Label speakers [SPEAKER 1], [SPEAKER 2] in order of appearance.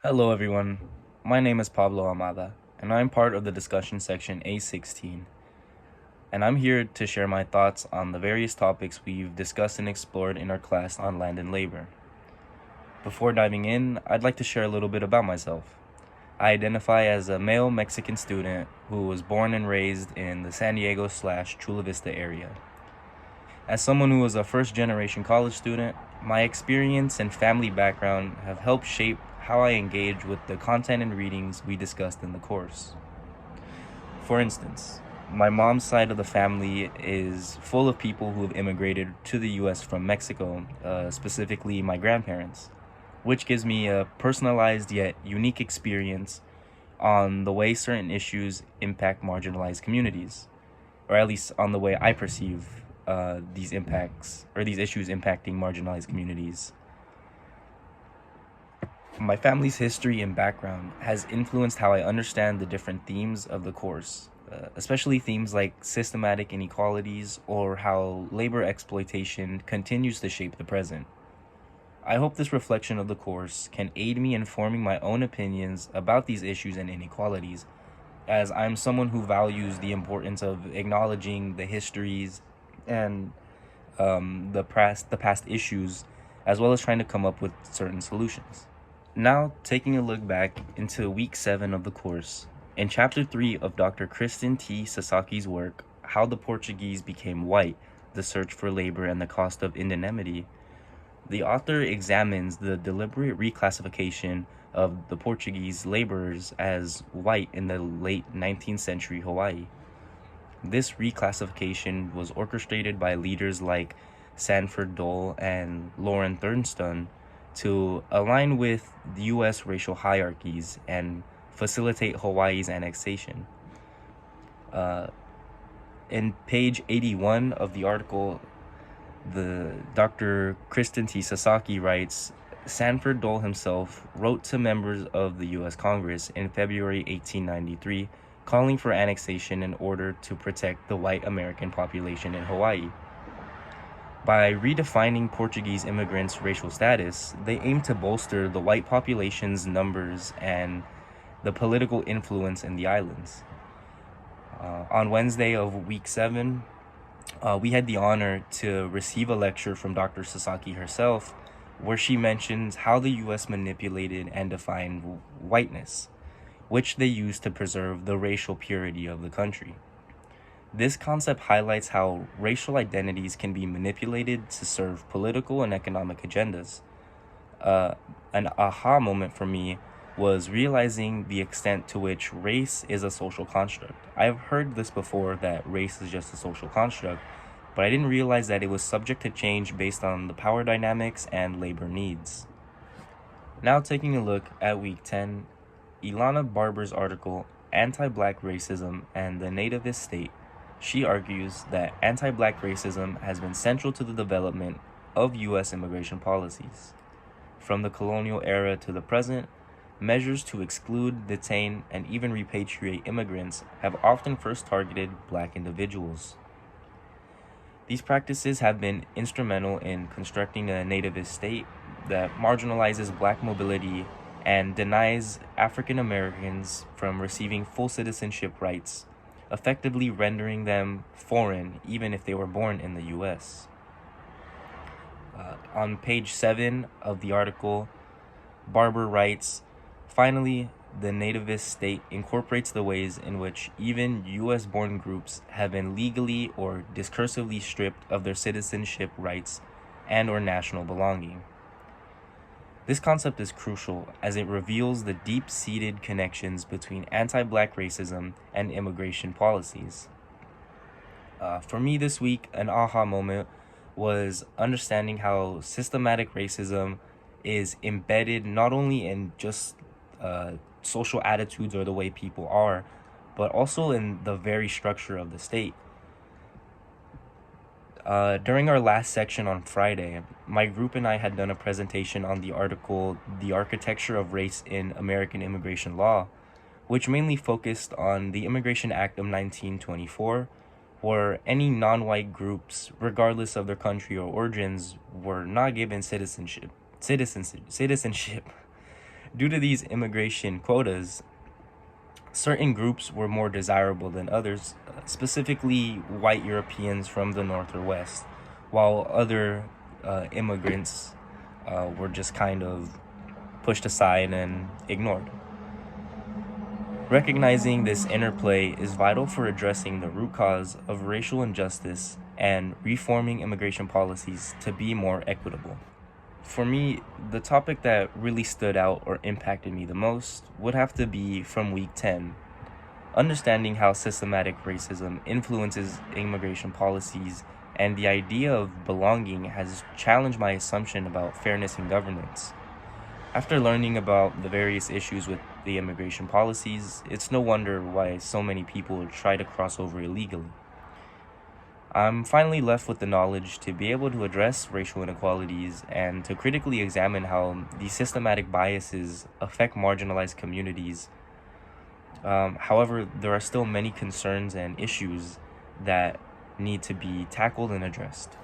[SPEAKER 1] Hello everyone, my name is Pablo Amada, and I'm part of the discussion section A16, and I'm here to share my thoughts on the various topics we've discussed and explored in our class on land and labor. Before diving in, I'd like to share a little bit about myself. I identify as a male Mexican student who was born and raised in the San Diego/Chula Vista area. As someone who was a first-generation college student, my experience and family background have helped shape how I engage with the content and readings we discussed in the course. For instance, my mom's side of the family is full of people who have immigrated to the US from Mexico, specifically my grandparents, which gives me a personalized yet unique experience on the way certain issues impact marginalized communities, or at least on the way I perceive these impacts or these issues impacting marginalized communities. My family's history and background has influenced how I understand the different themes of the course, especially themes like systematic inequalities or how labor exploitation continues to shape the present. I hope this reflection of the course can aid me in forming my own opinions about these issues and inequalities, as I'm someone who values the importance of acknowledging the histories and the past issues, as well as trying to come up with certain solutions. Now, taking a look back into week 7 of the course, in chapter 3 of Dr. Kristen T. Sasaki's work, How the Portuguese Became White, The Search for Labor and the Cost of Indemnity, the author examines the deliberate reclassification of the Portuguese laborers as white in the late 19th century Hawaii. This reclassification was orchestrated by leaders like Sanford Dole and Lauren Thurston to align with the U.S. racial hierarchies and facilitate Hawaii's annexation. In page 81 of the article, the Dr. Kristen T. Sasaki writes, Sanford Dole himself wrote to members of the U.S. Congress in February 1893, calling for annexation in order to protect the white American population in Hawaii. By redefining Portuguese immigrants' racial status, they aimed to bolster the white population's numbers and the political influence in the islands. On Wednesday of week 7, we had the honor to receive a lecture from Dr. Sasaki herself, where she mentions how the U.S. manipulated and defined whiteness, which they used to preserve the racial purity of the country. This concept highlights how racial identities can be manipulated to serve political and economic agendas. An aha moment for me was realizing the extent to which race is a social construct. I've heard this before, that race is just a social construct, but I didn't realize that it was subject to change based on the power dynamics and labor needs. Now taking a look at week 10, Ilana Barber's article, Anti-Black Racism and the Nativist State, she argues that anti-black racism has been central to the development of U.S. immigration policies. From the colonial era to the present, measures to exclude, detain, and even repatriate immigrants have often first targeted black individuals. These practices have been instrumental in constructing a nativist state that marginalizes black mobility and denies African Americans from receiving full citizenship rights, effectively rendering them foreign even if they were born in the U.S. On page 7 of the article, Barber writes, finally, the nativist state incorporates the ways in which even U.S.-born groups have been legally or discursively stripped of their citizenship rights and or national belonging. This concept is crucial as it reveals the deep-seated connections between anti-black racism and immigration policies. For me this week, an aha moment was understanding how systematic racism is embedded not only in just social attitudes or the way people are, but also in the very structure of the state. During our last section on Friday, my group and I had done a presentation on the article, The Architecture of Race in American Immigration Law, which mainly focused on the Immigration Act of 1924, where any non-white groups, regardless of their country or origins, were not given citizenship. Due to these immigration quotas, certain groups were more desirable than others, specifically white Europeans from the North or West, while other immigrants were just kind of pushed aside and ignored. Recognizing this interplay is vital for addressing the root cause of racial injustice and reforming immigration policies to be more equitable. For me, the topic that really stood out or impacted me the most would have to be from week 10. Understanding how systematic racism influences immigration policies and the idea of belonging has challenged my assumption about fairness in governance. After learning about the various issues with the immigration policies, it's no wonder why so many people try to cross over illegally. I'm finally left with the knowledge to be able to address racial inequalities and to critically examine how these systematic biases affect marginalized communities. However, there are still many concerns and issues that need to be tackled and addressed.